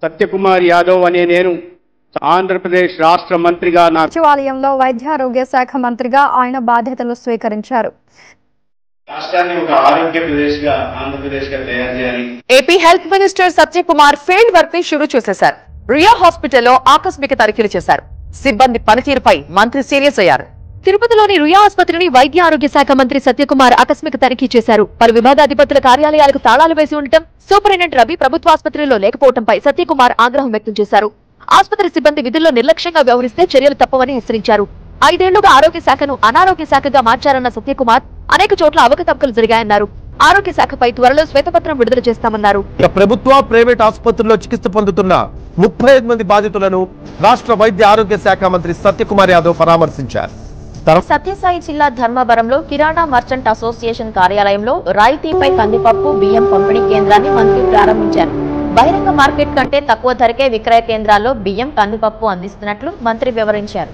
సత్యకుమార్ యాదవ్ అనే నేను ఆంధ్రప్రదేశ్ రాష్ట్ర మంత్రిగా సచివాలయంలో వైద్యారోగ్య శాఖ మంత్రిగా ఆయన బాధ్యతలు స్వీకరించారు. రాష్ట్రాన్ని ఒక ఆరోగ్య ప్రదేశ్గా ఆంధ్రప్రదేశ్గా తయారు చేయాలి. AP health minister Satyakumar field work ని షురూ చేశారు. రియా హాస్పిటల్లో ఆకస్మిక తనిఖీలు చేశారు. సిబ్బంది పనితీరుపై మంత్రి సీరియస్ అయ్యారు. తిరుపతిలోని రుయా ఆసుపత్రిని వైద్య ఆరోగ్య శాఖ మంత్రి సత్యకుమార్ ఆకస్మిక తనిఖీ చేశారు. పలు విభాగాధిపతుల కార్యాలయాలకు తాళాలు వేసి ఉండటం, సూపరింటెండెంట్ రవి ప్రభుత్వ ఆసుపత్రిలో లేకపోవడంపై సత్యకుమార్ ఆగ్రహం వ్యక్తం చేశారు. ఆసుపత్రి సిబ్బంది విధుల్లో నిర్లక్ష్యంగా వ్యవహరిస్తే చర్యలు తప్పవని హెచ్చరించారు. 5 ఏళ్లుగా ఆరోగ్య శాఖను అనారోగ్య శాఖగా మార్చారన్న సత్యకుమార్ అనేక చోట్ల అవకతవకలు జరిగాయన్నారు. ఆరోగ్య శాఖపై త్వరలో శ్వేతపత్రం విడుదల చేస్తామన్నారు. ప్రభుత్వ ప్రైవేట్ ఆసుపత్రుల్లో చికిత్స పొందుతున్న 35 మంది బాధితులను రాష్ట్ర వైద్య ఆరోగ్య శాఖ మంత్రి సత్యకుమార్ యాదవ్ పరామర్శించారు. సత్యసాయి జిల్లా ధర్మవరంలో కిరాణా మర్చెంట్ అసోసియేషన్ కార్యాలయంలో రాయితీపై కందిపప్పు బియ్యం పంపిణీ కేంద్రాన్ని మంత్రి ప్రారంభించారు. బహిరంగ మార్కెట్ కంటే తక్కువ ధరకే విక్రయ కేంద్రాల్లో బియ్యం కందిపప్పు అందిస్తున్నట్లు మంత్రి వివరించారు.